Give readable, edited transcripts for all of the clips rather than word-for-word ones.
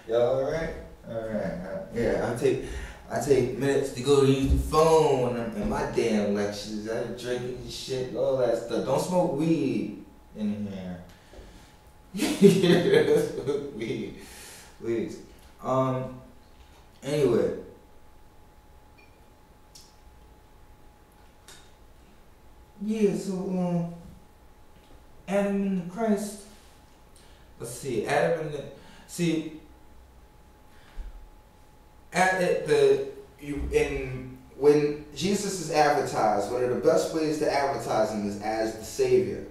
Y'all alright? Alright. Yeah, I take minutes to go to use the phone and my damn lectures. I drinking and shit, all that stuff. Don't smoke weed in here. Don't smoke weed. Please. Anyway. Yeah, so Adam and Christ. Let's see, Adam and the when Jesus is advertised, one of the best ways to advertise him is as the Savior.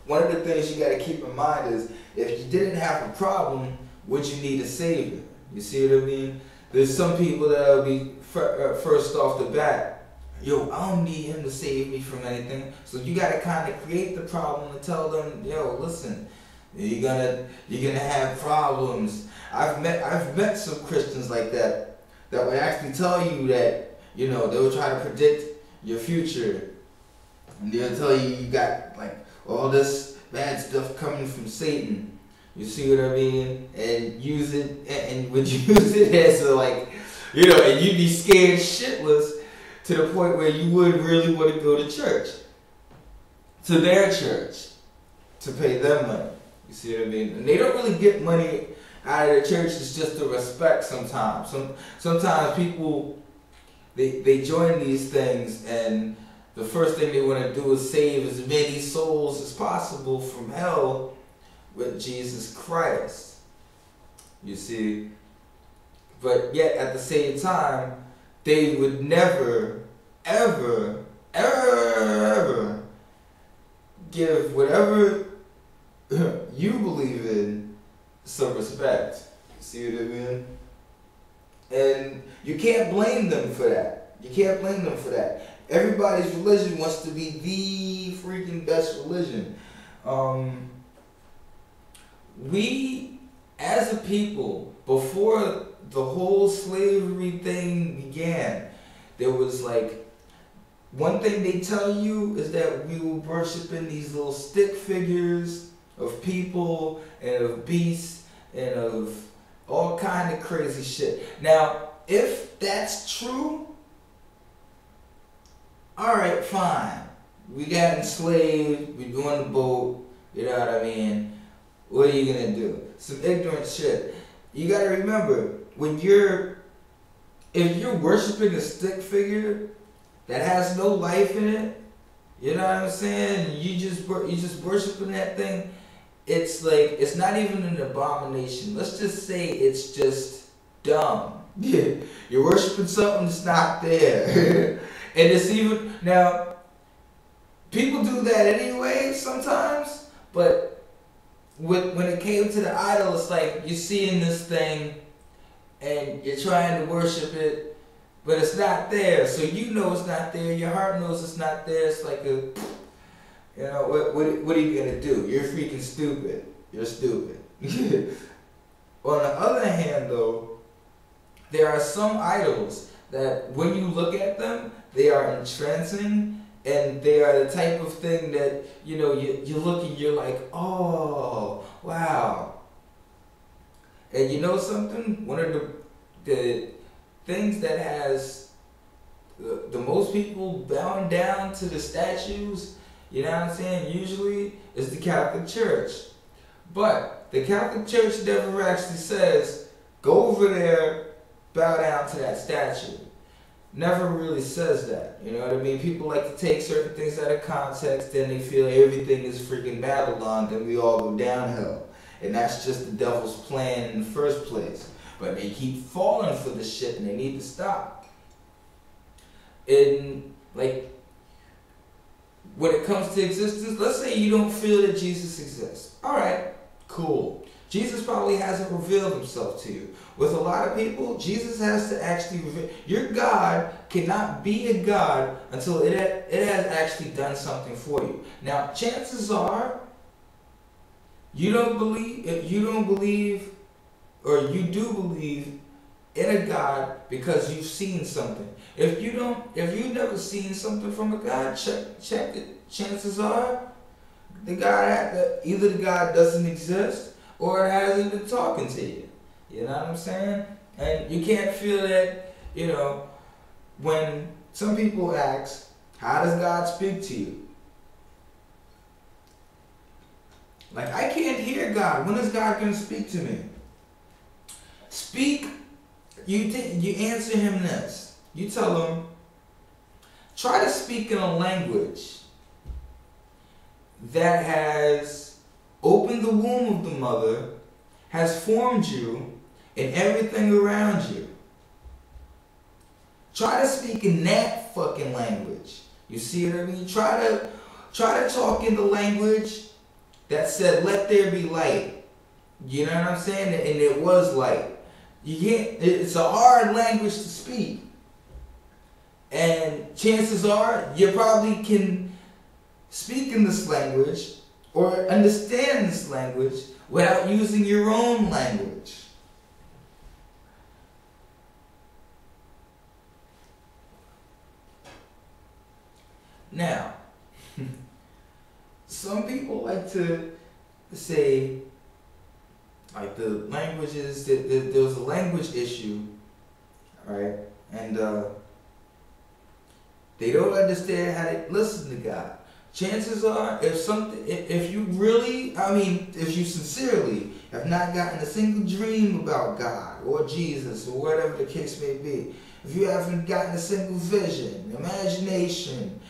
One of the things you got to keep in mind is if you didn't have a problem, would you need a Savior? You see what I mean? There's some people that will be first off the bat. Yo, I don't need him to save me from anything. So you gotta kind of create the problem and tell them, yo, listen, you're gonna have problems. I've met some Christians like that would actually tell you that, you know, they will try to predict your future, and they'll tell you you got like all this bad stuff coming from Satan. You see what I mean? And use it and would use it as a, like, you know, and you'd be scared shitless. To the point where you would really want to go to church, to their church, to pay them money. You see what I mean? And they don't really get money out of the church. It's just the respect sometimes. Sometimes people, they join these things and the first thing they want to do is save as many souls as possible from hell with Jesus Christ. You see? But yet at the same time, they would never, ever, ever give whatever you believe in some respect. You see what I mean? And you can't blame them for that. You can't blame them for that. Everybody's religion wants to be the freaking best religion. We, as a people, before the whole slavery thing began, there was like, one thing they tell you is that we were worshiping these little stick figures of people and of beasts and of all kind of crazy shit. Now, if that's true, alright, fine. We got enslaved, we doing the boat, you know what I mean? What are you gonna do? Some ignorant shit. You gotta remember, if you're worshiping a stick figure that has no life in it, you know what I'm saying? You just worshiping that thing. It's like, it's not even an abomination. Let's just say it's just dumb. Yeah, you're worshiping something that's not there. And it's even, now, people do that anyway sometimes, but when it came to the idol, it's like you're seeing this thing and you're trying to worship it, but it's not there. So you know it's not there. Your heart knows it's not there. It's like a, you know, what are you gonna do? You're freaking stupid. You're stupid. On the other hand, though, there are some idols that when you look at them, they are entrancing, and they are the type of thing that, you know, you look and you're like, oh, wow. And you know something? One of the things that has the most people bound down to the statues, you know what I'm saying, usually is the Catholic Church. But the Catholic Church never actually says, go over there, bow down to that statue. Never really says that, you know what I mean? People like to take certain things out of context, then they feel everything is freaking Babylon, then we all go downhill. And that's just the devil's plan in the first place. But they keep falling for this shit and they need to stop. And like, when it comes to existence, let's say you don't feel that Jesus exists. Alright, cool. Jesus probably hasn't revealed himself to you. With a lot of people, Jesus has to actually reveal. Your God cannot be a God until it has actually done something for you. Now, chances are, you don't believe, or you do believe in a God because you've seen something. If you've never seen something from a God, check it. Chances are, Either the God doesn't exist or it hasn't been talking to you. You know what I'm saying? And you can't feel that, when some people ask, how does God speak to you? Like, I can't hear God. When is God going to speak to me? Speak, you answer him this. You tell him, try to speak in a language that has opened the womb of the mother, has formed you, and everything around you. Try to speak in that fucking language. You see what I mean? Try to talk in the language that said, let there be light. You know what I'm saying? And it was light. It's a hard language to speak. And chances are you probably can speak in this language or understand this language without using your own language. Now, some people like to say, like, the languages, there was a language issue, right? And they don't understand how to listen to God. Chances are, if you sincerely have not gotten a single dream about God or Jesus or whatever the case may be, if you haven't gotten a single vision, imagination,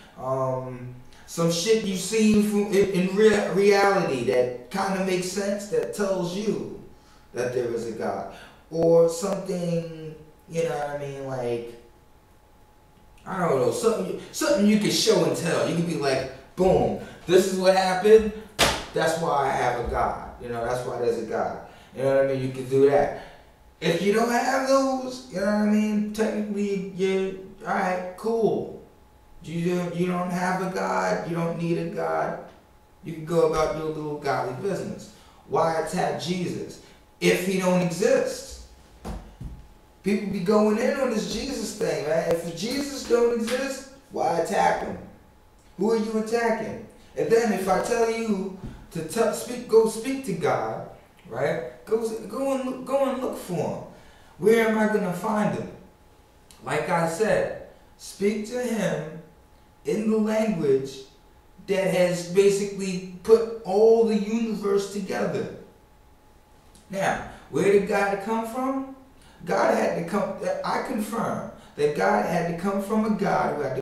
some shit you've seen in reality that kind of makes sense, that tells you that there is a God, or something, you know what I mean, like, I don't know, something you can show and tell. You can be like, boom, this is what happened, that's why I have a God. That's why there's a God. You know what I mean? You can do that. If you don't have those, you know what I mean, technically, you're, alright, cool. You don't have a God, you don't need a God. You can go about your little godly business. Why attack Jesus if he don't exist? People be going in on this Jesus thing, man. If Jesus don't exist, why attack him? Who are you attacking? And then if I tell you to go speak to God, right? Go and look for him. Where am I gonna find him? Like I said, speak to him in the language that has basically put all the universe together. Now, where did God come from? God had to come, I confirm that God had to come from a God who had to